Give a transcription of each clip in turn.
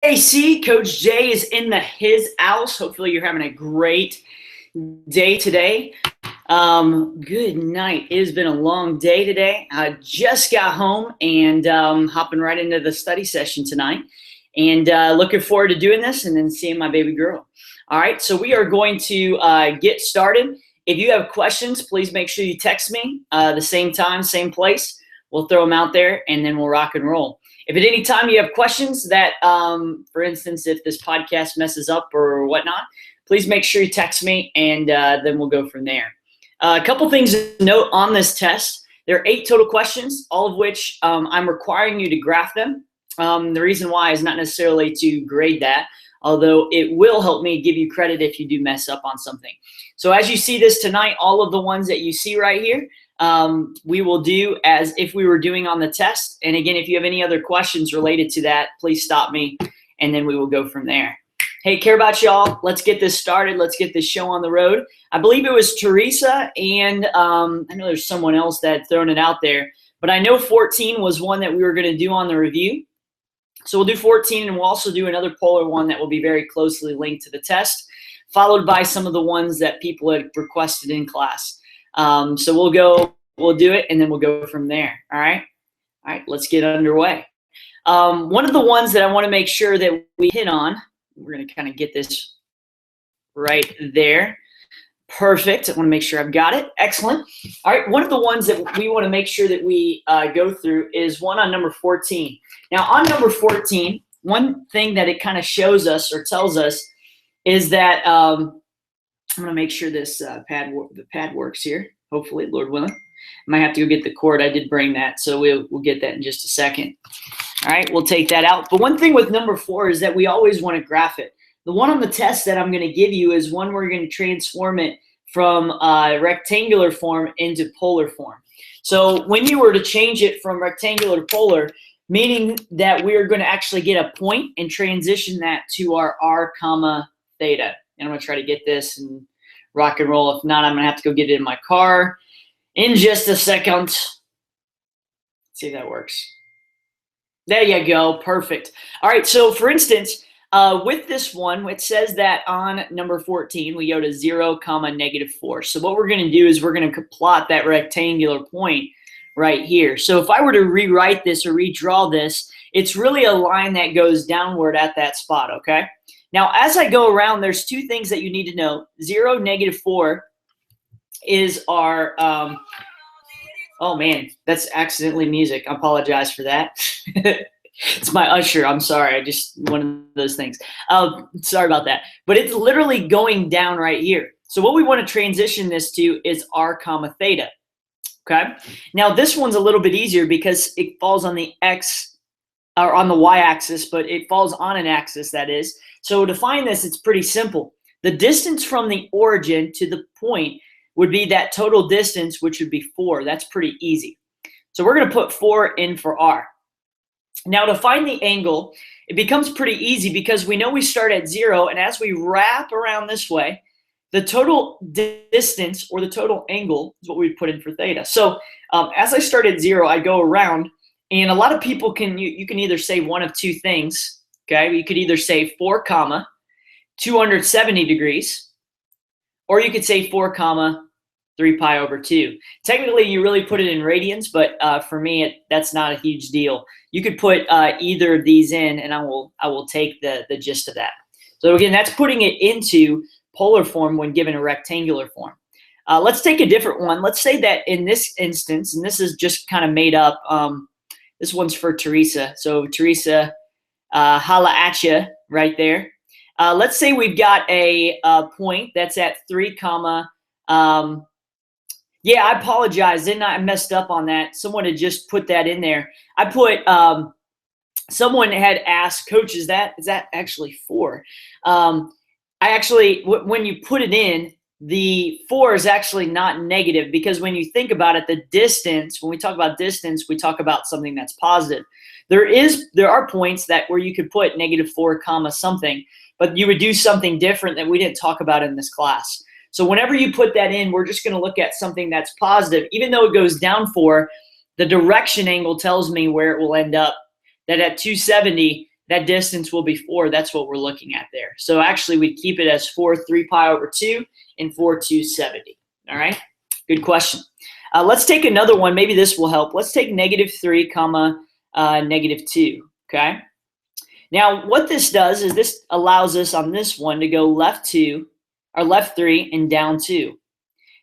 Hey, see, Coach Jay is in his house. Hopefully, you're having a great day today. Good night. It has been a long day today. I just got home and hopping right into the study session tonight, and looking forward to doing this and then seeing my baby girl. All right, so we are going to get started. If you have questions, please make sure you text me the same time, same place. We'll throw them out there, and then we'll rock and roll. If at any time you have questions that, for instance, if this podcast messes up or whatnot, please make sure you text me, and then we'll go from there. A couple things to note on this test. There are 8 total questions, all of which I'm requiring you to graph them. The reason why is not necessarily to grade that, although it will help me give you credit if you do mess up on something. So as you see this tonight, all of the ones that you see right here, we will do as if we were doing on the test. And again, if you have any other questions related to that, please stop me, and then we will go from there. Hey, care about y'all. Let's get this started. Let's get this show on the road. I believe it was Teresa, and I know there's someone else that had thrown it out there, but I know 14 was one that we were going to do on the review. So we'll do 14, and we'll also do another polar one that will be very closely linked to the test, followed by some of the ones that people had requested in class. So we'll do it, and then we'll go from there. All right, let's get underway. One of the ones that I want to make sure that we hit on, we're going to kind of get this right there. Perfect. I want to make sure I've got it. Excellent. All right, one of the ones that we want to make sure that we go through is one on number 14. Now, on number 14, one thing that it kind of shows us or tells us is that I'm going to make sure this the pad works here. Hopefully, Lord willing. I might have to go get the cord. I did bring that, so we'll get that in just a second. All right, we'll take that out. But one thing with number 4 is that we always want to graph it. The one on the test that I'm going to give you is one where you're going to transform it from rectangular form into polar form. So when you were to change it from rectangular to polar, meaning that we're going to actually get a point and transition that to our r comma theta. And I'm going to try to get this and rock and roll. If not, I'm going to have to go get it in my car in just a second. Let's see if that works. There you go. Perfect. All right. So for instance, with this one, it says that on number 14, we go to 0, -4. So what we're going to do is we're going to plot that rectangular point right here. So if I were to rewrite this or redraw this, it's really a line that goes downward at that spot, okay? Now, as I go around, there's 2 things that you need to know. 0, -4 is our, oh man, that's accidentally music. I apologize for that. It's my usher. I'm sorry. One of those things. Sorry about that. But it's literally going down right here. So what we want to transition this to is r comma theta. Okay. Now this one's a little bit easier because it falls on the x or on the y-axis, but it falls on an axis, that is. So to find this, it's pretty simple. The distance from the origin to the point would be that total distance, which would be 4. That's pretty easy. So we're going to put 4 in for r. Now to find the angle, it becomes pretty easy because we know we start at 0, and as we wrap around this way, the total distance or the total angle is what we put in for theta. So as I start at 0, I go around, and a lot of people you can either say one of 2 things. Okay, you could either say 4 comma 270 degrees, or you could say 4 comma 3 pi over 2. Technically, you really put it in radians, but for me, that's not a huge deal. You could put either of these in, and I will take the gist of that. So again, that's putting it into polar form when given a rectangular form. Let's take a different one. Let's say that in this instance, and this is just kind of made up, this one's for Teresa. So Teresa, holla at ya right there. Let's say we've got a point that's at 3 comma, yeah, I apologize. Didn't I messed up on that? Someone had just put that in there. I put someone had asked, Coach, is that actually 4? I actually, when you put it in, the 4 is actually not negative because when you think about it, the distance, when we talk about distance, we talk about something that's positive. There are points that where you could put -4 comma something, but you would do something different that we didn't talk about in this class. So whenever you put that in, we're just going to look at something that's positive. Even though it goes down 4, the direction angle tells me where it will end up. That at 270, that distance will be 4. That's what we're looking at there. So actually, we keep it as 4, 3 pi over 2, and 4, 270. All right? Good question. Let's take another one. Maybe this will help. Let's take -3, comma, -2, okay? Now, what this does is this allows us on this one to go left 2, or left 3, and down 2.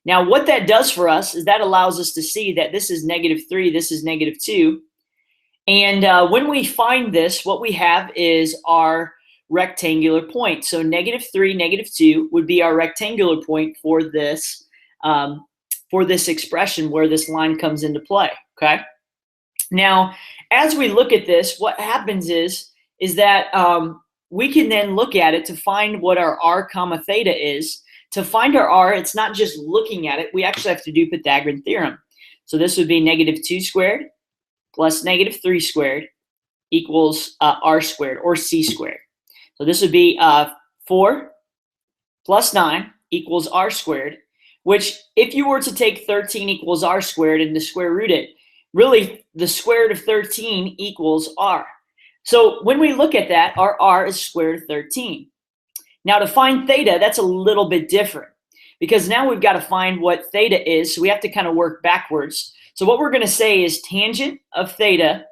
Now, what that does for us is that allows us to see that this is -3, this is -2. And when we find this, what we have is our rectangular point. So -3, -2 would be our rectangular point for this expression where this line comes into play, okay? Now, as we look at this, what happens is that we can then look at it to find what our r comma theta is. To find our r, it's not just looking at it. We actually have to do Pythagorean theorem. So this would be -2 squared plus -3 squared equals r squared, or c squared. So this would be 4 plus 9 equals r squared, which if you were to take 13 equals r squared and to square root it, really the square root of 13 equals r. So when we look at that, our r is square root of 13. Now to find theta, that's a little bit different, because now we've got to find what theta is, so we have to kind of work backwards. So what we're going to say is tangent of theta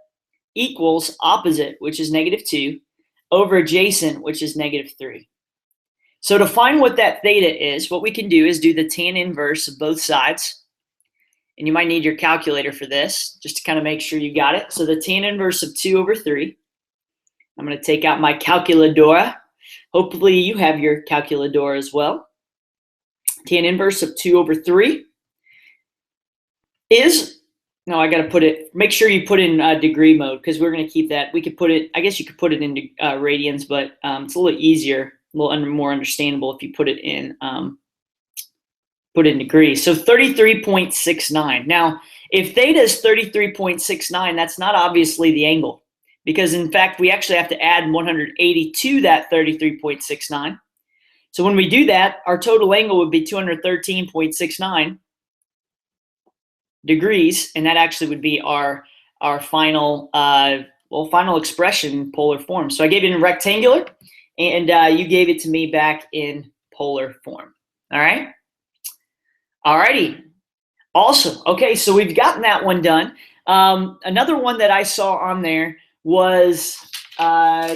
equals opposite, which is -2, over adjacent, which is -3. So to find what that theta is, what we can do is do the tan inverse of both sides. And you might need your calculator for this, just to kind of make sure you got it. So the tan inverse of 2 over 3. I'm going to take out my calculadora. Hopefully you have your calculadora as well. Tan inverse of 2 over 3 is, no, I got to put it, make sure you put in degree mode, because we're going to keep that. We could put it, I guess you could put it in radians, but it's a little easier, a little more understandable if you put it in degrees. So 33.69. Now, if theta is 33.69, that's not obviously the angle, because in fact, we actually have to add 180 to that 33.69. So when we do that, our total angle would be 213.69 degrees, and that actually would be our final final expression, polar form. So I gave it in rectangular, and you gave it to me back in polar form. All right? Alrighty, awesome. Okay, so we've gotten that one done. Another one that I saw on there was I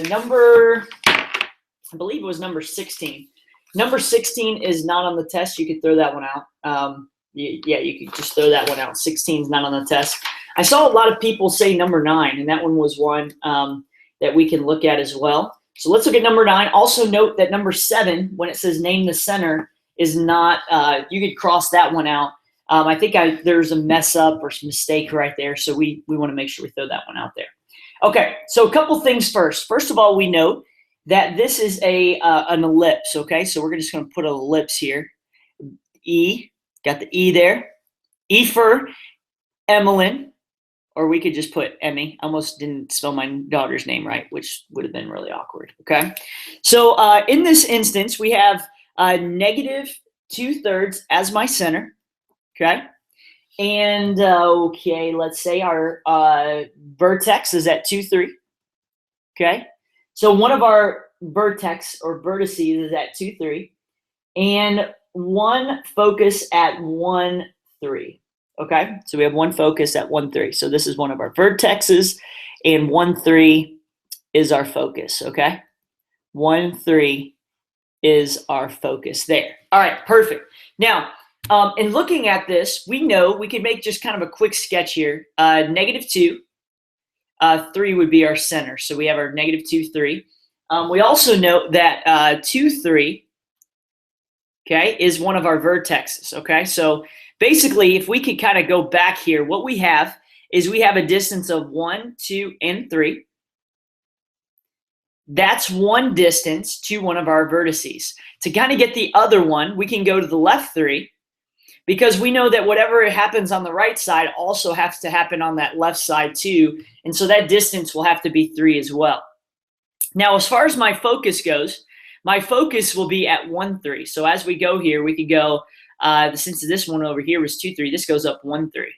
believe it was number 16. Number 16 is not on the test. You could throw that one out. Yeah, you could just throw that one out. 16 is not on the test. I saw a lot of people say number 9, and that one was one that we can look at as well. So let's look at number 9. Also note that number 7, when it says name the center, is not, you could cross that one out. I think there's a mess up or some mistake right there, so we want to make sure we throw that one out there. Okay, so a couple things first. First of all, we note that this is an ellipse, okay? So we're just going to put an ellipse here. E, got the E there. E for Emmeline, or we could just put Emmy. I almost didn't spell my daughter's name right, which would have been really awkward, okay? So in this instance, we have -2/3 as my center, okay? And okay, let's say our vertex is at 2, 3, okay? So one of our vertex or vertices is at 2, 3, and one focus at 1, 3, okay? So we have one focus at 1, 3. So this is one of our vertexes, and 1, 3 is our focus, okay? 1, 3 is our focus there. All right, perfect. Now, in looking at this, we know we can make just kind of a quick sketch here. -2, 3 would be our center. So we have our -2, 3. We also note that 2, 3, okay, is one of our vertexes, okay? So basically, if we could kind of go back here, what we have is we have a distance of 1, 2, and 3. That's one distance to one of our vertices. To kind of get the other one, we can go to the left 3, because we know that whatever happens on the right side also has to happen on that left side too. And so that distance will have to be 3 as well. Now, as far as my focus goes, my focus will be at 1, 3. So as we go here, we could go, since this one over here was 2, 3, this goes up 1, 3.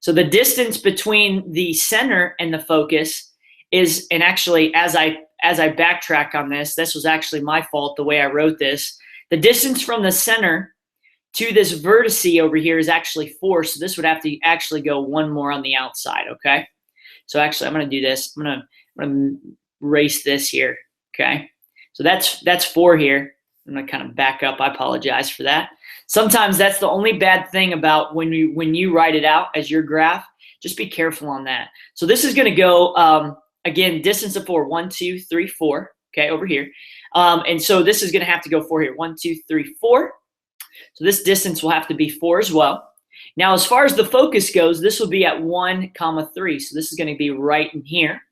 So the distance between the center and the focus is, and actually as I backtrack on this was actually my fault the way I wrote this. The distance from the center to this vertice over here is actually 4, so this would have to actually go one more on the outside, okay? So actually I'm gonna do this. I'm gonna erase this here, okay? So that's 4 here. I'm gonna kind of back up. I apologize for that. Sometimes that's the only bad thing about when you write it out as your graph. Just be careful on that. So this is gonna go, again, distance of 4, 1, 2, 3, 4, okay, over here. And so this is gonna have to go 4 here, 1, 2, 3, 4. So this distance will have to be 4 as well. Now, as far as the focus goes, this will be at 1, 3. So this is gonna be right in here.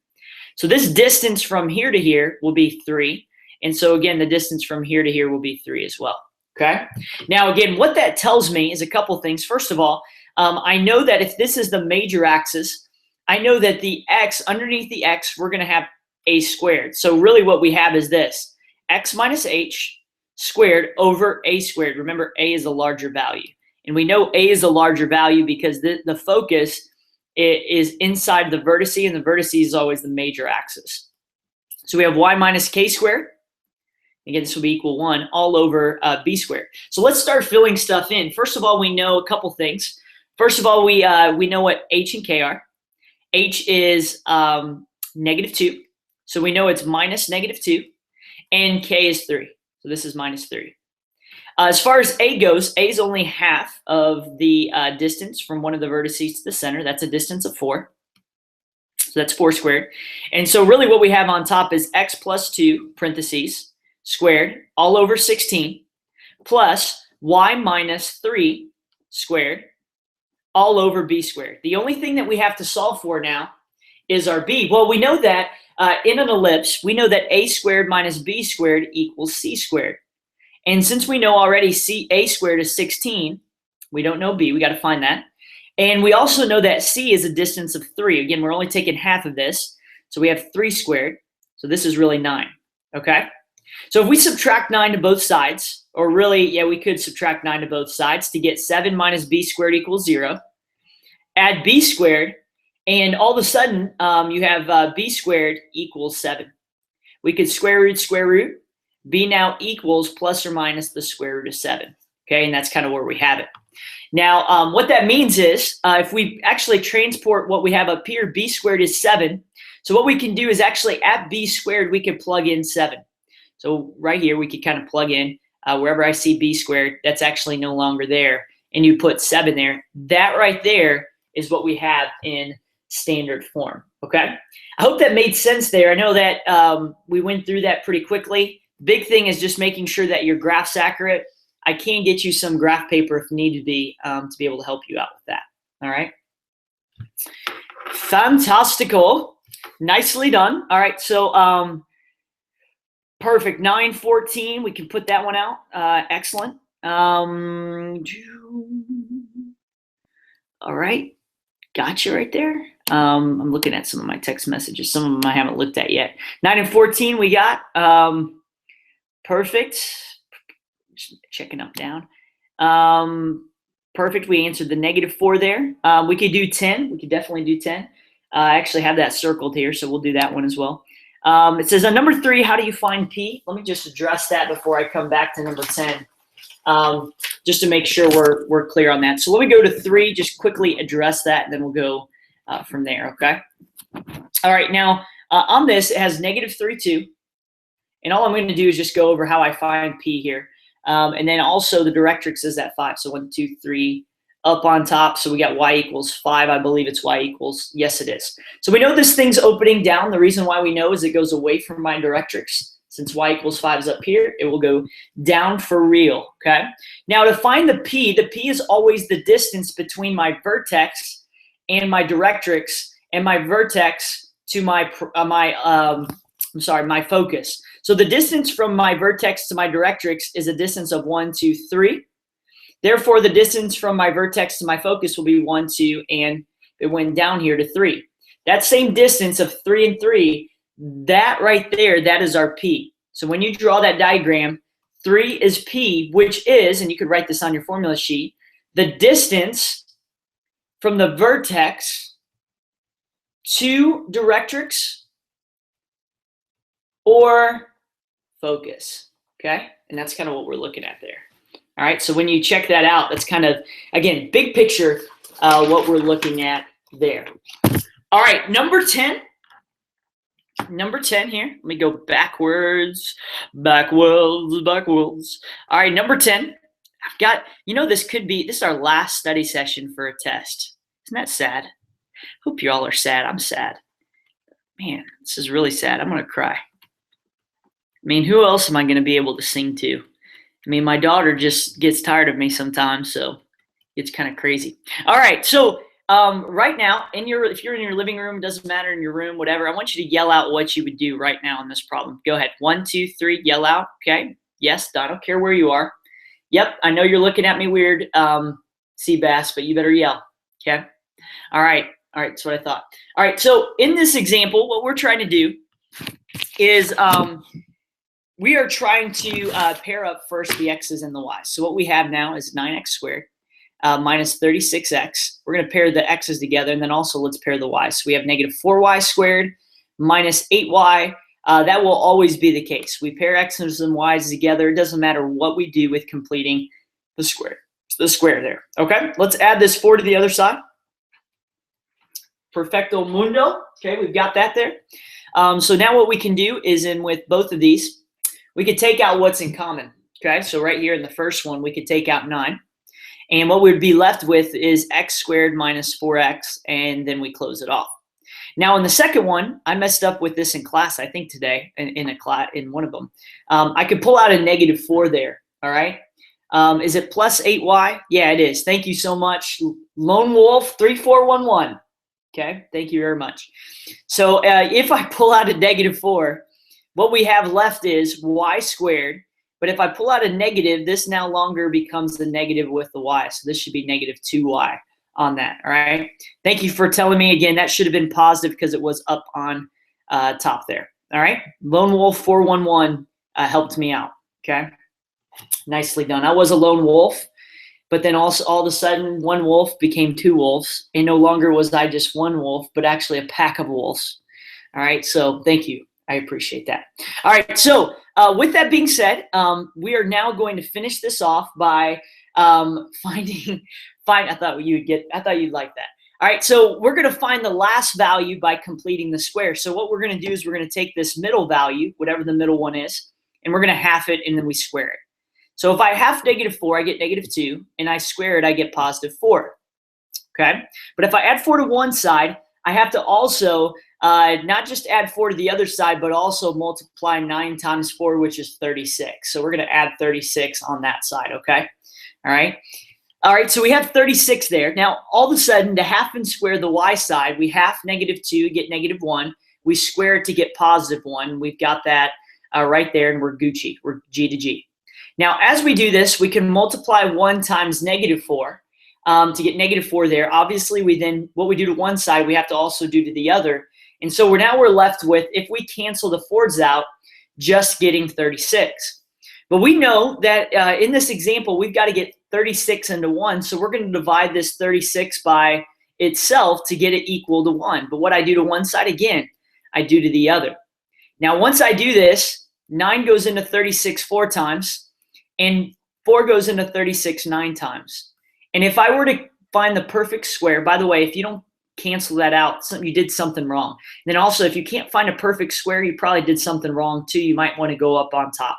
So this distance from here to here will be 3. And so again, the distance from here to here will be 3 as well, okay? Now again, what that tells me is a couple things. First of all, I know that if this is the major axis, I know that the x, underneath the x, we're gonna have a squared. So really what we have is this, x minus h squared over a squared. Remember, a is a larger value. And we know a is a larger value because the focus is inside the vertice, and the vertice is always the major axis. So we have y minus k squared. Again, this will be equal 1 all over b squared. So let's start filling stuff in. First of all, we know a couple things. First of all, we know what h and k are. H is -2. So we know it's minus -2. And k is 3. So this is minus 3. As far as a goes, a is only half of the distance from one of the vertices to the center. That's a distance of 4. So that's 4 squared. And so really what we have on top is x plus 2, parentheses, squared, all over 16, plus y minus 3 squared, all over b squared. The only thing that we have to solve for now is our b. Well, we know that in an ellipse, we know that a squared minus b squared equals c squared. And since we know already a squared is 16, we don't know b, we got to find that. And we also know that c is a distance of 3. Again, we're only taking half of this, so we have 3 squared. So this is really 9, okay? So if we subtract 9 to both sides, or really, yeah, we could subtract 9 to both sides to get 7 minus b squared equals 0. Add b squared, and all of a sudden, you have b squared equals 7. We could square root. B now equals plus or minus the square root of 7. Okay, and that's kind of where we have it. Now, what that means is, if we actually transport what we have up here, b squared is 7. So what we can do is actually at b squared, we can plug in 7. So right here, we could kind of plug in wherever I see b squared, that's actually no longer there. And you put 7 there. That right there is what we have in standard form, okay? I hope that made sense there. I know that we went through that pretty quickly. Big thing is just making sure that your graph's accurate. I can get you some graph paper if need to be able to help you out with that, all right? Fantastical. Nicely done. All right, so perfect. 9:14, we can put that one out. Excellent. All right, got you right there. I'm looking at some of my text messages. Some of them I haven't looked at yet. 9 and 14 we got. Perfect. Just checking up, down. Perfect. We answered the -4 there. We could do 10. We could definitely do 10. I actually have that circled here, so we'll do that one as well. It says on number 3, how do you find P? Let me just address that before I come back to number 10, just to make sure we're clear on that. So let me go to 3, just quickly address that, and then we'll go from there, okay? All right, now on this, it has -3, 2. And all I'm going to do is just go over how I find P here. And then also the directrix is at 5. So 1, 2, 3 up on top. So we got y equals 5. I believe it's y equals, yes, it is. So we know this thing's opening down. The reason why we know is it goes away from my directrix. Since y equals 5 is up here, it will go down for real, okay? Now to find the P is always the distance between my vertex and my directrix and my vertex to my focus. So the distance from my vertex to my directrix is a distance of 1, 2, 3. Therefore, the distance from my vertex to my focus will be 1, 2, and it went down here to 3. That same distance of 3 and 3, that right there, that is our P. So when you draw that diagram, 3 is P, which is, and you could write this on your formula sheet, the distance from the vertex to directrix or focus, okay? And that's kind of what we're looking at there. All right, so when you check that out, that's kind of, again, big picture what we're looking at there. All right, number 10 here. Let me go backwards. All right, number 10. I've got, this is our last study session for a test. Isn't that sad? Hope you all are sad. I'm sad. Man, this is really sad. I'm going to cry. I mean, who else am I going to be able to sing to? I mean, my daughter just gets tired of me sometimes, so it's kind of crazy. All right, so right now, if you're in your living room, doesn't matter, in your room, whatever, I want you to yell out what you would do right now on this problem. Go ahead. 1, 2, 3, yell out. Okay. Yes, I don't care where you are. Yep, I know you're looking at me weird, Seabass, but you better yell. Okay. All right, that's what I thought. All right, so in this example, what we're trying to do is we are trying to pair up first the x's and the y's. So what we have now is 9x squared minus 36x. We're going to pair the x's together, and then also let's pair the y's. So we have negative 4y squared minus 8y. That will always be the case. We pair x's and y's together. It doesn't matter what we do with completing the square there. Okay, let's add this 4 to the other side. Perfecto mundo. Okay, we've got that there. So now what we can do is with both of these, we could take out what's in common. Okay, so right here in the first one, we could take out 9. And what we'd be left with is x squared minus 4x, and then we close it off. Now in the second one, I messed up with this in class, I think today, in one of them. I could pull out a negative 4 there, all right? Is it plus 8y? Yeah, it is. Thank you so much. Lone Wolf 3411. Okay, thank you very much. So if I pull out a negative 4, what we have left is y squared. But if I pull out a negative, this now longer becomes the negative with the y. So this should be negative 2y on that, all right? Thank you for telling me again. That should have been positive because it was up on top there, all right? Lone Wolf 411 helped me out, okay? Nicely done. I was a lone wolf, but then also all of a sudden one wolf became 2 wolves, and no longer was I just one wolf, but actually a pack of wolves, all right? So thank you. I appreciate that. All right, so with that being said, we are now going to finish this off by I thought you'd like that. All right, so we're going to find the last value by completing the square. So what we're going to do is we're going to take this middle value, whatever the middle one is, and we're going to half it, and then we square it. So if I half negative 4, I get negative 2, and I square it, I get positive 4. Okay, but if I add 4 to one side, I have to also not just add 4 to the other side, but also multiply 9 times 4, which is 36. So we're going to add 36 on that side, okay? All right. All right, so we have 36 there. Now, all of a sudden, to half and square the y side, we half negative 2, get negative 1. We square it to get positive 1. We've got that right there, and we're Gucci. We're G to G. Now, as we do this, we can multiply 1 times negative 4 to get negative 4 there. Obviously, what we do to one side, we have to also do to the other. And so we're left with, if we cancel the 4's out, just getting 36. But we know that in this example, we've got to get 36 into 1. So we're going to divide this 36 by itself to get it equal to 1. But what I do to one side, again, I do to the other. Now, once I do this, 9 goes into 36 4 times, and 4 goes into 36 9 times. And if I were to find the perfect square, by the way, if you don't cancel that out, you did something wrong. And then also, if you can't find a perfect square, you probably did something wrong too. You might want to go up on top.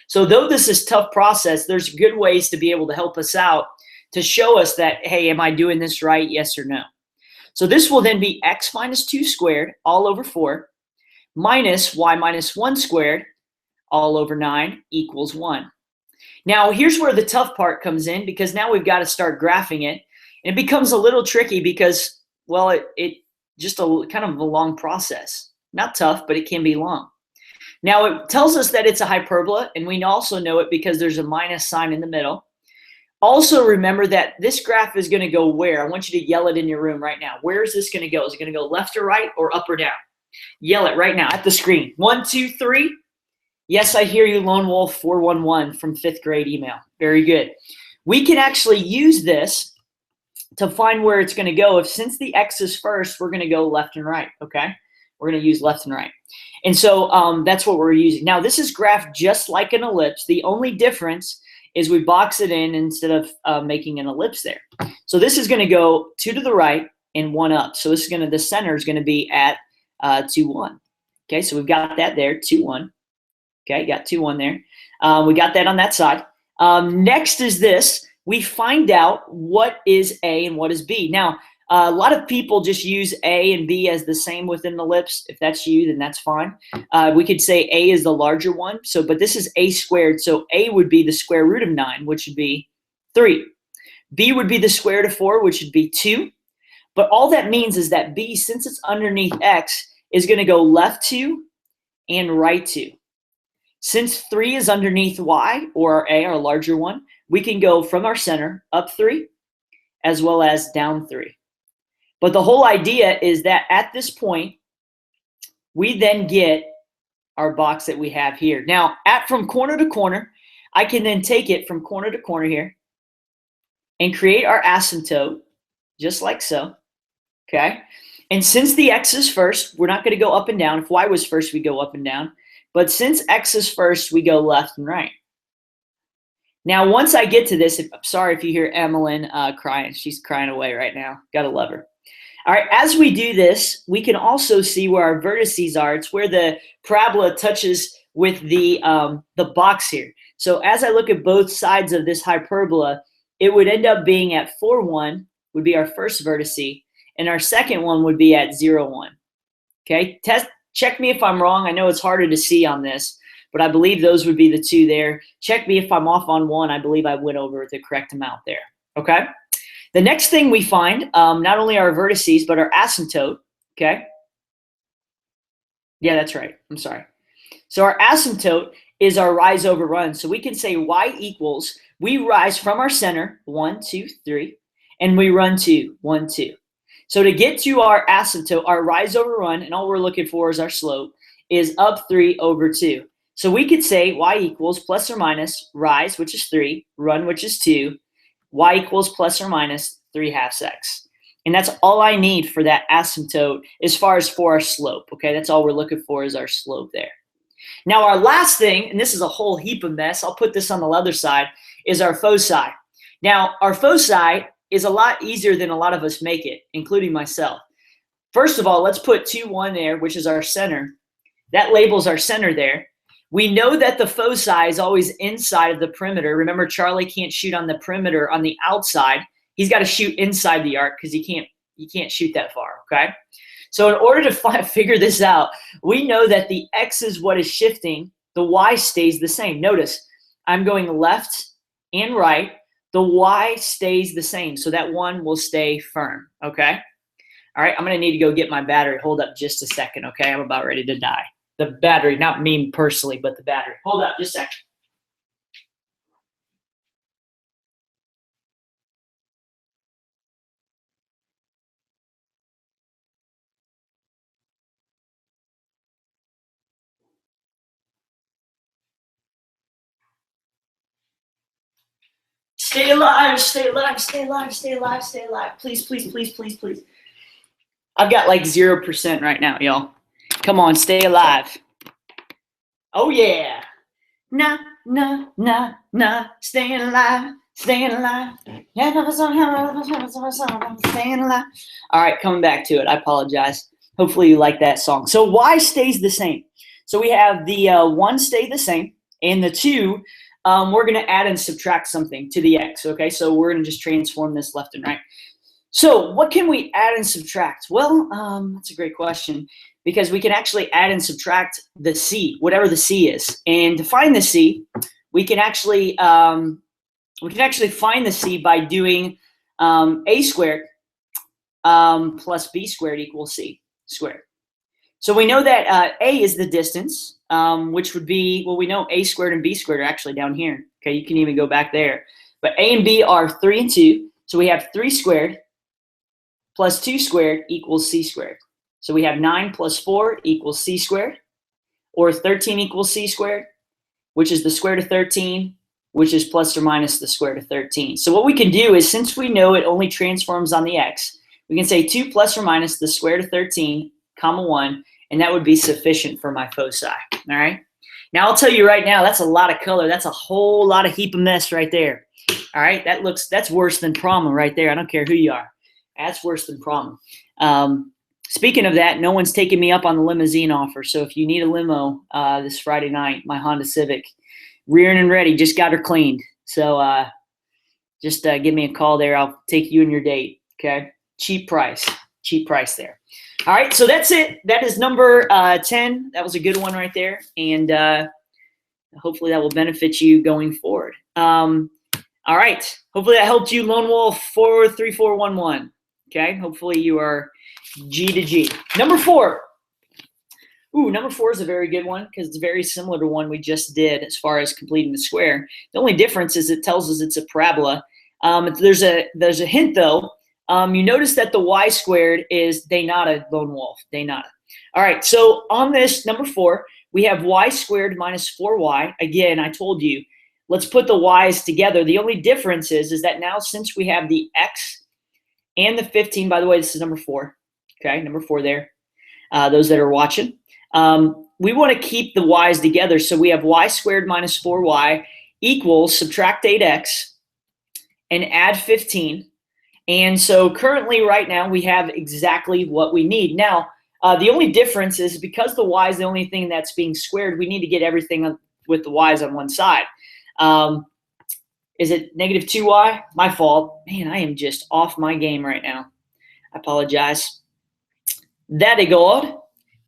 So though this is a tough process, there's good ways to be able to help us out to show us that, hey, am I doing this right? Yes or no. So this will then be x minus 2 squared all over 4 minus y minus 1 squared all over 9 equals 1. Now, here's where the tough part comes in, because now we've got to start graphing it. And it becomes a little tricky because, well, it just kind of a long process. Not tough, but it can be long. Now, it tells us that it's a hyperbola, and we also know it because there's a minus sign in the middle. Also, remember that this graph is going to go where? I want you to yell it in your room right now. Where is this going to go? Is it going to go left or right or up or down? Yell it right now at the screen. 1, 2, 3. Yes, I hear you, Lone Wolf 411 from 5th grade email. Very good. We can actually use this to find where it's going to go. Since the x is first, we're going to go left and right, okay? We're going to use left and right. And so that's what we're using. Now, this is graphed just like an ellipse. The only difference is we box it in instead of making an ellipse there. So this is going to go 2 to the right and 1 up. So this is going to, the center is going to be at 2, 1. Okay, so we've got that there, 2, 1. Okay, got 2, 1 there. We got that on that side. Next is this. We find out what is A and what is B. Now, a lot of people just use A and B as the same within the ellipse. If that's you, then that's fine. We could say A is the larger one. So, but this is A squared. So A would be the square root of 9, which would be 3. B would be the square root of 4, which would be 2. But all that means is that B, since it's underneath X, is going to go left 2 and right 2. Since 3 is underneath Y, or our A, our larger one, we can go from our center up 3 as well as down 3. But the whole idea is that at this point, we then get our box that we have here. Now, from corner to corner, I can then take it from corner to corner here and create our asymptote, just like so, okay? And since the X is first, we're not going to go up and down. If Y was first, we go up and down. But since X is first, we go left and right. Now, once I get to this, I'm sorry if you hear Emmeline crying. She's crying away right now. Gotta love her. All right, as we do this, we can also see where our vertices are. It's where the parabola touches with the box here. So as I look at both sides of this hyperbola, it would end up being at 4, 1 would be our first vertice, and our second one would be at 0, 1. Okay, check me if I'm wrong. I know it's harder to see on this, but I believe those would be the 2 there. Check me if I'm off on 1. I believe I went over the correct amount there, okay? The next thing we find, not only our vertices, but our asymptote, okay? Yeah, that's right. I'm sorry. So our asymptote is our rise over run. So we can say Y equals, we rise from our center, 1, 2, 3, and we run 2, 1, 2. So to get to our asymptote, our rise over run, and all we're looking for is our slope, is up 3 over 2. So we could say Y equals plus or minus rise, which is 3, run, which is 2, Y equals plus or minus 3/2 X. And that's all I need for that asymptote as far as for our slope, okay? That's all we're looking for is our slope there. Now our last thing, and this is a whole heap of mess, I'll put this on the other side, is our foci. Now our foci is a lot easier than a lot of us make it, including myself. First of all, let's put 2, 1 there, which is our center. That labels our center there. We know that the foci is always inside of the perimeter. Remember, Charlie can't shoot on the perimeter on the outside. He's got to shoot inside the arc because he can't shoot that far, okay? So in order to figure this out, we know that the X is what is shifting. The Y stays the same. Notice, I'm going left and right. The Y stays the same, so that 1 will stay firm, okay? All right, I'm going to need to go get my battery. Hold up just a second, okay? I'm about ready to die. The battery, not me personally, but the battery. Hold up just a second. Stay alive, stay alive, stay alive, stay alive, stay alive. Please, please, please, please, please. I've got like 0% right now, y'all. Come on, stay alive. Oh, yeah. Nah, nah, nah, nah. Staying alive, staying alive. Staying alive. All right, coming back to it. I apologize. Hopefully you like that song. So Y stays the same. So we have the 1 stay the same, and the 2, we're going to add and subtract something to the X, okay? So we're going to just transform this left and right. So what can we add and subtract? Well, that's a great question because we can actually add and subtract the C, whatever the C is. And to find the C, we can actually find the C by doing A squared plus B squared equals C squared. So we know that A is the distance, which would be, well, we know A squared and B squared are actually down here. Okay, you can even go back there. But A and B are 3 and 2. So we have 3 squared plus 2 squared equals C squared. So we have 9 plus 4 equals C squared, or 13 equals C squared, which is the square root of 13, which is plus or minus the square root of 13. So what we can do is, since we know it only transforms on the X, we can say 2 plus or minus the square root of 13, comma 1, and that would be sufficient for my foci. All right. Now I'll tell you right now, that's a lot of color. That's a whole lot of heap of mess right there. All right. That's worse than prom right there. I don't care who you are. That's worse than prom. Speaking of that, no one's taking me up on the limousine offer. So if you need a limo this Friday night, my Honda Civic, rearing and ready, just got her cleaned. So just give me a call there. I'll take you and your date. Okay. Cheap price there. All right. So that's it. That is number 10. That was a good one right there. And hopefully that will benefit you going forward. All right. Hopefully that helped you, Lone Wolf 43411. Okay. Hopefully you are G to G. Number 4. Ooh, number 4 is a very good one because it's very similar to one we just did as far as completing the square. The only difference is it tells us it's a parabola. There's a hint though. You notice that the y squared is denata, Lone Wolf, denata. All right, so on this number 4, we have y squared minus 4y. Again, I told you, let's put the y's together. The only difference is that now since we have the x and the 15, by the way, this is number 4. Okay, number 4 there. Those that are watching. We want to keep the y's together. So we have y squared minus 4y equals subtract 8x and add 15. And so currently right now we have exactly what we need. Now, the only difference is because the y is the only thing that's being squared, we need to get everything with the y's on one side. Is it negative 2y? My fault. Man, I am just off my game right now. I apologize. That is good.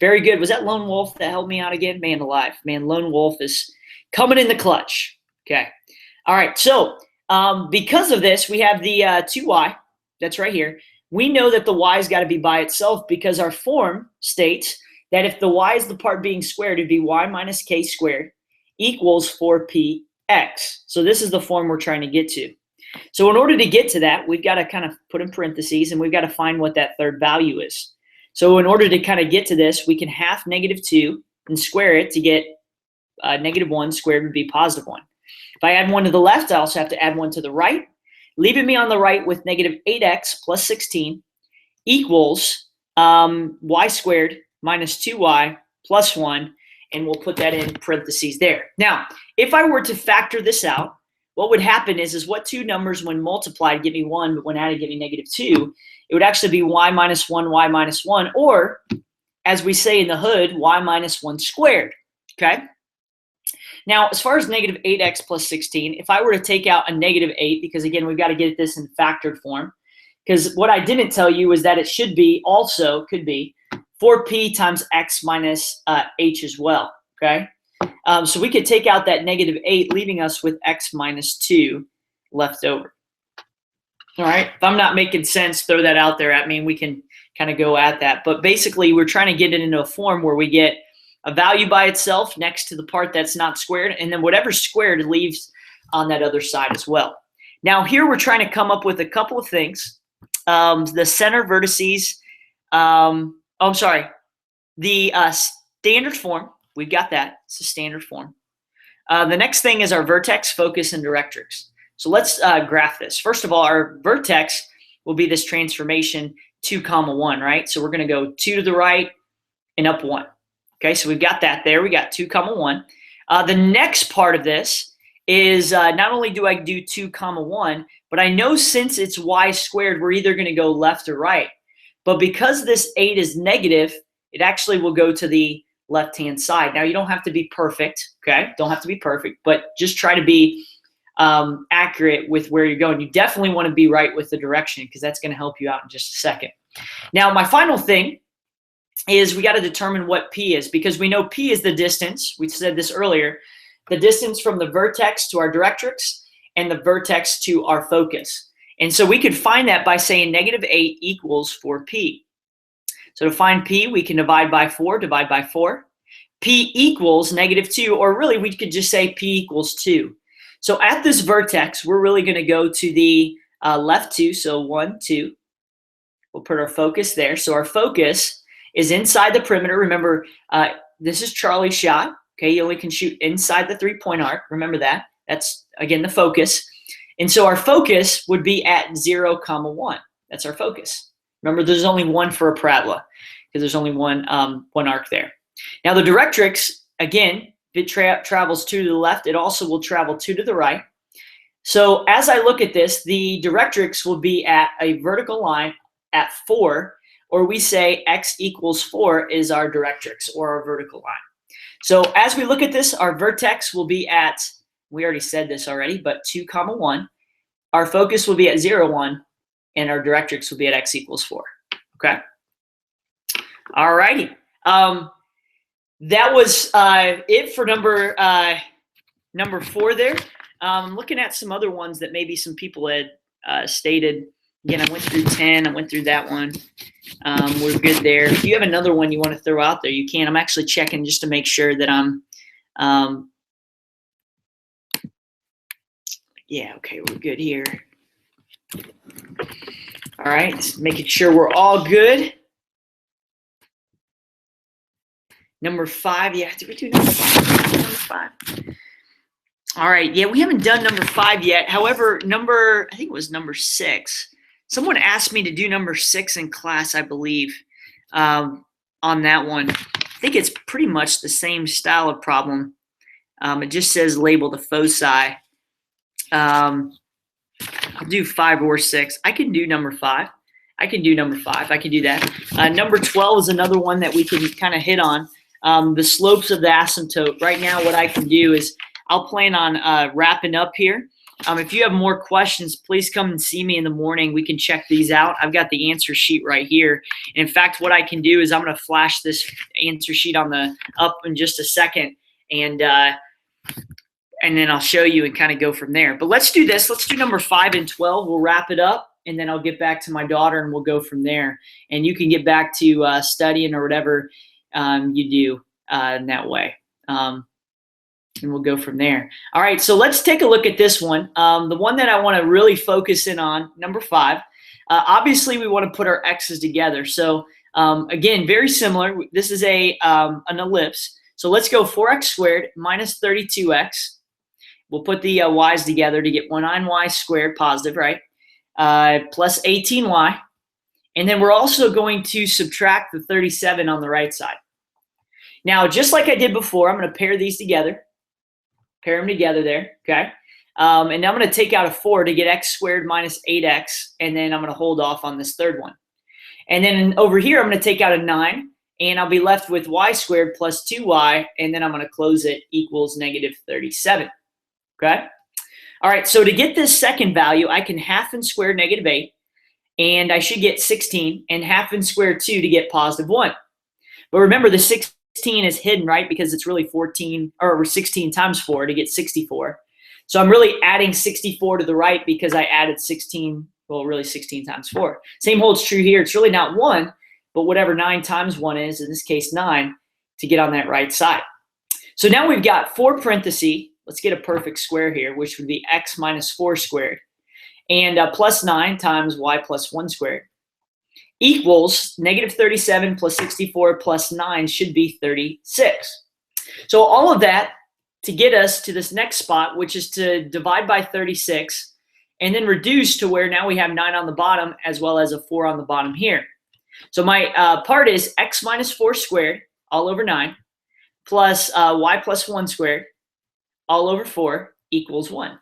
Very good. Was that Lone Wolf that helped me out again? Man alive. Man, Lone Wolf is coming in the clutch. Okay. All right. So because of this, we have the 2y. That's right here. We know that the y's got to be by itself because our form states that if the y is the part being squared, it'd be y minus k squared equals 4px. So this is the form we're trying to get to. So in order to get to that, we've got to kind of put in parentheses and we've got to find what that third value is. So in order to kind of get to this, we can half negative 2 and square it to get negative 1 squared would be positive 1. If I add 1 to the left, I also have to add 1 to the right, leaving me on the right with negative 8x plus 16 equals y squared minus 2y plus 1, and we'll put that in parentheses there. Now, if I were to factor this out, what would happen is what two numbers when multiplied give me 1, but when added give me negative 2, it would actually be y minus 1, or as we say in the hood, y minus 1 squared, okay? Now, as far as negative 8x plus 16, if I were to take out a negative 8, because again, we've got to get this in factored form, because what I didn't tell you is that it should be also, could be, 4p times x minus h as well, okay? So we could take out that negative 8, leaving us with x minus 2 left over. All right, if I'm not making sense, throw that out there at me and we can kind of go at that. But basically, we're trying to get it into a form where we get a value by itself next to the part that's not squared, and then whatever's squared leaves on that other side as well. Now here we're trying to come up with a couple of things. The center vertices, the standard form, we've got that, it's a standard form. The next thing is our vertex, focus, and directrix. So let's graph this. First of all, our vertex will be this transformation 2, 1, right? So we're going to go 2 to the right and up 1. Okay, so we've got that there. We got 2, 1. The next part of this is not only do I do 2, 1, but I know since it's y squared, we're either going to go left or right. But because this 8 is negative, it actually will go to the left-hand side. Now, you don't have to be perfect, okay? Don't have to be perfect, but just try to be accurate with where you're going. You definitely want to be right with the direction because that's going to help you out in just a second. Now, my final thing is we got to determine what P is because we know P is the distance. We said this earlier, the distance from the vertex to our directrix and the vertex to our focus. And so we could find that by saying negative 8 equals 4P. So to find P, we can divide by 4. P equals negative 2, or really we could just say P equals 2. So at this vertex, we're really going to go to the left 2, so 1, 2. We'll put our focus there. So our focus is inside the perimeter. Remember, this is Charlie's shot. Okay, you only can shoot inside the three-point arc. Remember that. That's, again, the focus. And so our focus would be at 0, 1. That's our focus. Remember, there's only one for a parabola. because there's only one arc there. Now the directrix, again, if it travels 2 to the left, it also will travel 2 to the right. So as I look at this, the directrix will be at a vertical line at 4, or we say x equals 4 is our directrix or our vertical line. So as we look at this, our vertex will be at, we already said this already, but 2, 1. Our focus will be at 0, 1, and our directrix will be at x equals 4. Okay? All righty. That was it for number 4 there. Looking at some other ones that maybe some people had stated. Again, I went through 10. I went through that one. We're good there. If you have another one you want to throw out there, you can. I'm actually checking just to make sure that I'm yeah, okay, we're good here. All right, making sure we're all good. Number 5, yeah, did we do number 5? Number 5. All right, yeah, we haven't done number 5 yet. However, I think it was number 6. Someone asked me to do number 6 in class, I believe, on that one. I think it's pretty much the same style of problem. It just says label the foci. I'll do 5 or 6. I can do number 5. I can do number 5. I can do that. Number 12 is another one that we can kind of hit on. The slopes of the asymptote. Right now, what I can do is I'll plan on wrapping up here. If you have more questions, please come and see me in the morning. We can check these out. I've got the answer sheet right here. And in fact, what I can do is I'm going to flash this answer sheet on the up in just a second, and then I'll show you and kind of go from there. But let's do this. Let's do number 5 and 12. We'll wrap it up, and then I'll get back to my daughter, and we'll go from there. And you can get back to studying or whatever you do in that way. And we'll go from there. All right, so let's take a look at this one. The one that I want to really focus in on, number 5. Obviously, we want to put our x's together. So again, very similar. This is an ellipse. So let's go 4x squared minus 32x. We'll put the y's together to get 19y squared, positive, right? Plus 18y. And then we're also going to subtract the 37 on the right side. Now, just like I did before, I'm going to pair these together. Pair them together there, okay? And now I'm going to take out a 4 to get x squared minus 8x, and then I'm going to hold off on this third one. And then over here, I'm going to take out a 9, and I'll be left with y squared plus 2y, and then I'm going to close it equals negative 37, okay? All right, so to get this second value, I can half and square negative 8, and I should get 16, and half and square 2 to get positive 1. But remember, the 16 is hidden, right? Because it's really 14 or 16 times 4 to get 64. So I'm really adding 64 to the right because I added 16, well, really 16 times 4. Same holds true here. It's really not 1, but whatever 9 times 1 is, in this case 9, to get on that right side. So now we've got 4 parentheses. Let's get a perfect square here, which would be x minus 4 squared. And plus 9 times y plus 1 squared. Equals negative 37 plus 64 plus 9 should be 36. So all of that to get us to this next spot, which is to divide by 36 and then reduce to where now we have 9 on the bottom as well as a 4 on the bottom here. So my part is x minus 4 squared all over 9 plus y plus 1 squared all over 4 equals 1.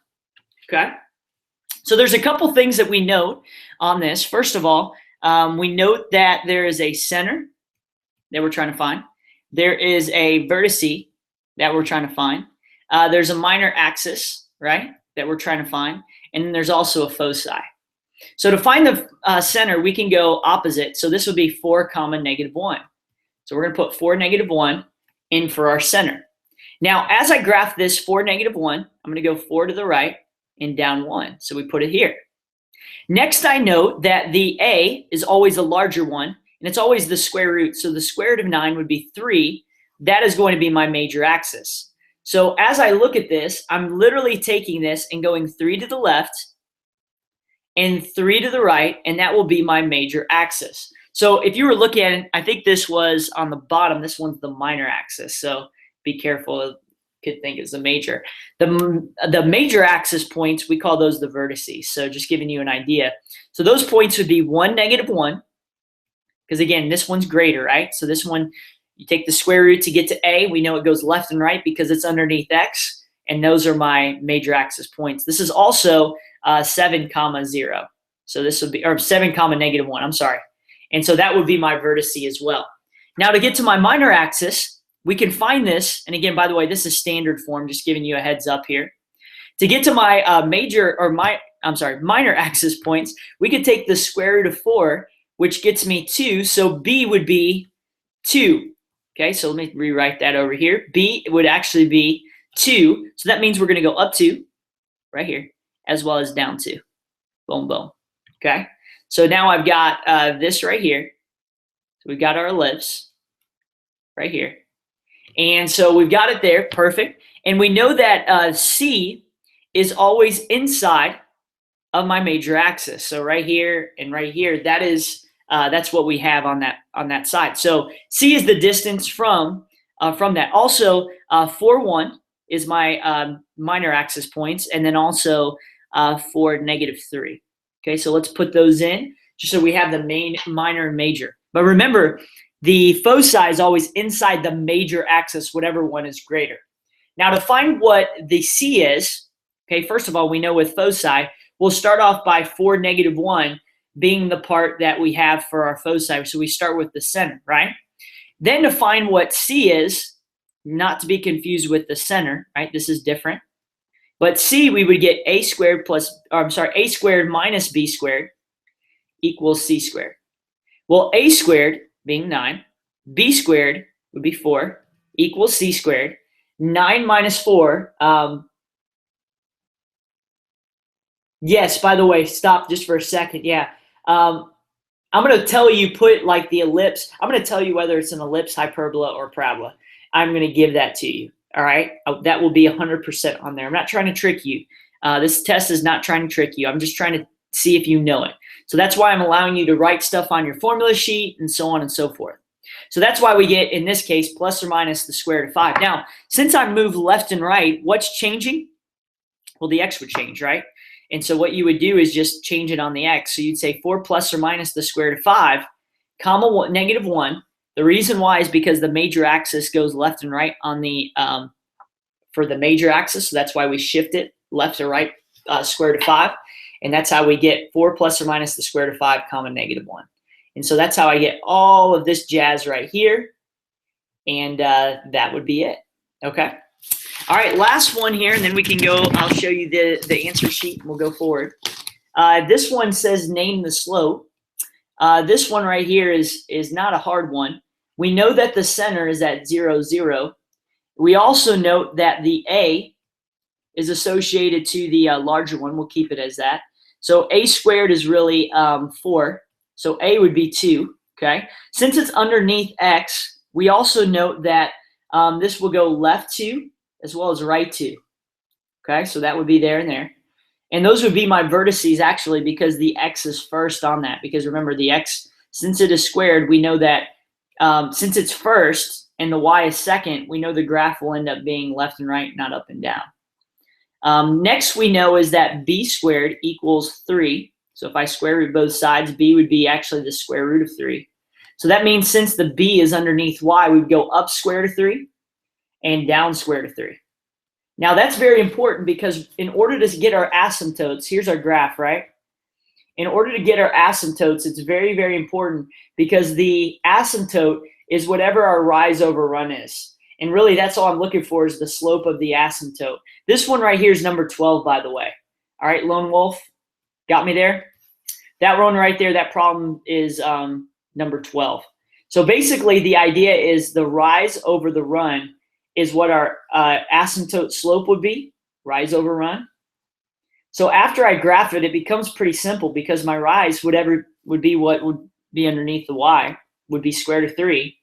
Okay? So there's a couple things that we note on this. First of all, we note that there is a center that we're trying to find. There is a vertice that we're trying to find. There's a minor axis, right, that we're trying to find. And then there's also a foci. So to find the center, we can go opposite. So this would be 4, negative 1. So we're going to put 4, negative 1 in for our center. Now, as I graph this 4, negative 1, I'm going to go 4 to the right and down 1. So we put it here. Next, I note that the a is always a larger one, and it's always the square root. So the square root of 9 would be 3. That is going to be my major axis. So as I look at this, I'm literally taking this and going 3 to the left and 3 to the right, and that will be my major axis. So if you were looking at it, I think this was on the bottom. This one's the minor axis, so be careful. Could think it's the major. The major axis points, we call those the vertices. So just giving you an idea. So those points would be 1, negative 1, because again, this one's greater, right? So this one, you take the square root to get to a. We know it goes left and right because it's underneath x, and those are my major axis points. This is also 7, 0. So this would be, or 7, -1, I'm sorry. And so that would be my vertice as well. Now to get to my minor axis, we can find this, and again, by the way, this is standard form, just giving you a heads up here. To get to my minor axis points, we could take the square root of 4, which gets me 2, so b would be 2. Okay, so let me rewrite that over here. B would actually be 2, so that means we're going to go up 2, right here, as well as down 2. Boom, boom. Okay, so now I've got this right here. So we've got our ellipse right here. And so we've got it there, perfect. And we know that C is always inside of my major axis. So right here and right here, that is that's what we have on that side. So C is the distance from that. Also, 4, 1 is my minor axis points, and then also for -3. Okay, so let's put those in just so we have the main, minor, and major. But remember, the foci is always inside the major axis, whatever one is greater. Now to find what the C is, okay, first of all, we know with foci, we'll start off by 4, -1 being the part that we have for our foci. So we start with the center, right? Then to find what C is, not to be confused with the center, right? This is different. But C, we would get A squared minus B squared equals C squared. Well, A squared being 9, B squared would be 4 equals C squared. 9 minus 4, yes, by the way, stop just for a second. Yeah. I'm going to tell you, put like the ellipse. I'm going to tell you whether it's an ellipse, hyperbola, or parabola. I'm going to give that to you. All right. That will be 100% on there. I'm not trying to trick you. This test is not trying to trick you. I'm just trying to see if you know it. So that's why I'm allowing you to write stuff on your formula sheet and so on and so forth. So that's why we get, in this case, plus or minus the square root of 5. Now, since I moved left and right, what's changing? Well, the x would change, right? And so what you would do is just change it on the x. So you'd say 4 plus or minus the square root of 5, comma -1. The reason why is because the major axis goes left and right on the for the major axis. So that's why we shift it left or right square root of 5. And that's how we get 4 plus or minus the square root of 5, comma -1. And so that's how I get all of this jazz right here. And that would be it. Okay. All right, last one here, and then we can go. I'll show you the answer sheet, and we'll go forward. This one says name the slope. This one right here is not a hard one. We know that the center is at 0, 0. We also note that the A is associated to the larger one. We'll keep it as that. So A squared is really 4. So A would be 2, okay? Since it's underneath X, we also note that this will go left 2 as well as right 2, okay? So that would be there and there. And those would be my vertices actually because the X is first on that. Because remember the X, since it is squared, we know that since it's first and the Y is second, we know the graph will end up being left and right, not up and down. Next we know is that B squared equals 3. So if I square root both sides, B would be actually the square root of 3. So that means since the B is underneath Y, we'd go up square root of 3 and down square root of 3. Now that's very important because in order to get our asymptotes, here's our graph, right? In order to get our asymptotes, it's very, very important because the asymptote is whatever our rise over run is. And really that's all I'm looking for is the slope of the asymptote. This one right here is number 12, by the way. All right, Lone Wolf, got me there? That one right there, that problem is number 12. So basically the idea is the rise over the run is what our asymptote slope would be, rise over run. So after I graph it, it becomes pretty simple because my rise, whatever would be what would be underneath the Y, would be square root of 3.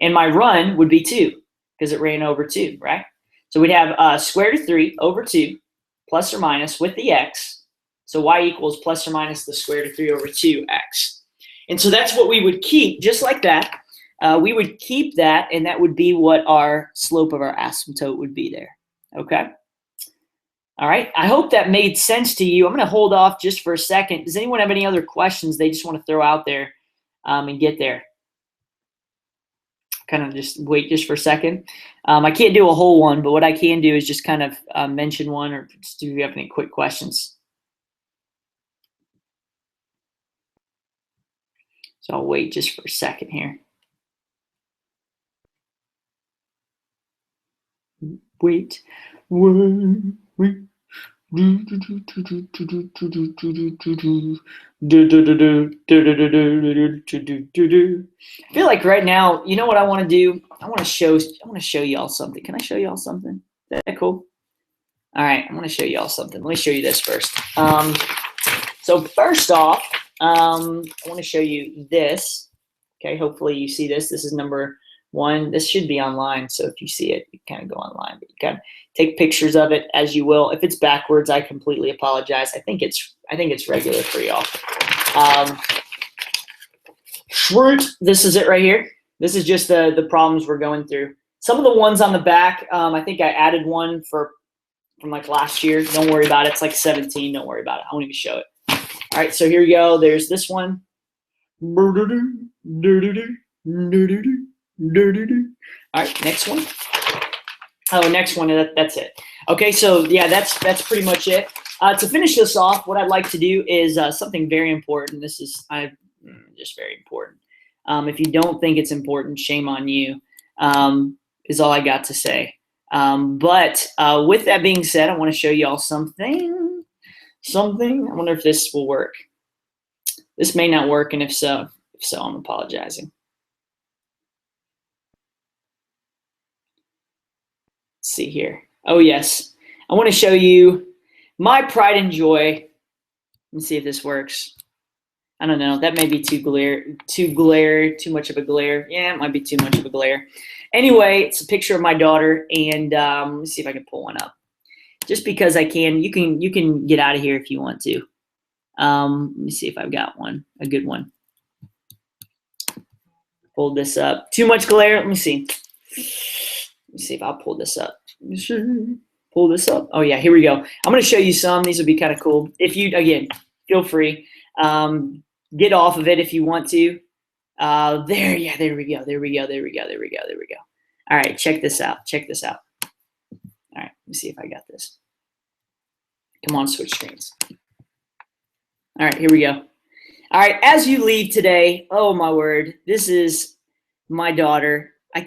And my run would be 2 because it ran over 2, right? So we'd have square root of 3 over 2 plus or minus with the X. So Y equals plus or minus the square root of 3 over 2X. And so that's what we would keep, just like that. We would keep that, and that would be what our slope of our asymptote would be there. Okay? All right. I hope that made sense to you. I'm going to hold off just for a second. Does anyone have any other questions they just want to throw out there and get there. Kind of just wait just for a second. I can't do a whole one, but what I can do is just kind of mention one or just do you have any quick questions. So I'll wait just for a second here. Wait. I feel like right now, you know what I want to do? I want to show y'all something. Can I show y'all something? Is that cool? All right, I'm going to show y'all something. Let me show you this first. So first off, I want to show you this. Okay, hopefully you see this. This is number 1. This should be online, so if you see it, you kind of go online. But you kind of take pictures of it as you will. If it's backwards, I completely apologize. I think it's regular for y'all. Fruit. This is it right here. This is just the problems we're going through. Some of the ones on the back, I think I added one from like last year. Don't worry about it. It's like 17. Don't worry about it. I won't even show it. All right, so here we go. There's this one. All right, next one. Oh, next one. That's it. Okay, so yeah, that's pretty much it. To finish this off, what I'd like to do is something very important. This is just very important. If you don't think it's important, shame on you. Is all I got to say. But with that being said, I want to show you all something. I wonder if this will work. This may not work, and if so, I'm apologizing. Let's see here. Oh yes, I want to show you my pride and joy. Let me see if this works. I don't know. That may be too much of a glare. Yeah, it might be too much of a glare. Anyway, it's a picture of my daughter, and let me see if I can pull one up. Just because I can, you can get out of here if you want to. Let me see if I've got one, a good one. Pull this up. Too much glare. Let me see. Let me see if I'll pull this up. Pull this up. Oh yeah, here we go. I'm going to show you some. These would be kind of cool. If you, again, feel free. Get off of it if you want to. There we go. All right, check this out. All right, let me see if I got this. Come on, switch screens. All right, here we go. All right, as you leave today, oh my word, this is my daughter. I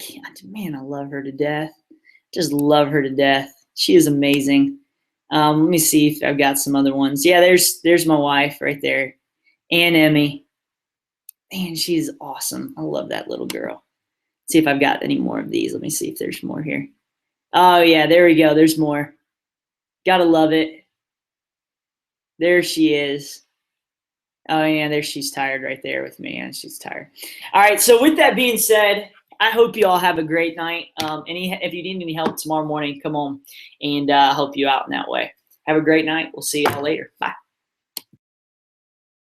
love her to death. Just love her to death. She is amazing. Let me see if I've got some other ones. Yeah, there's my wife right there, Aunt Emmy. Man, she's awesome. I love that little girl. Let's see if I've got any more of these. Let me see if there's more here. Oh yeah, there we go. There's more. Gotta love it. There she is. Oh yeah, there she's tired right there with me, and she's tired. All right, so with that being said, I hope you all have a great night. If you need any help tomorrow morning, come on, and I'll help you out in that way. Have a great night. We'll see you all later. Bye.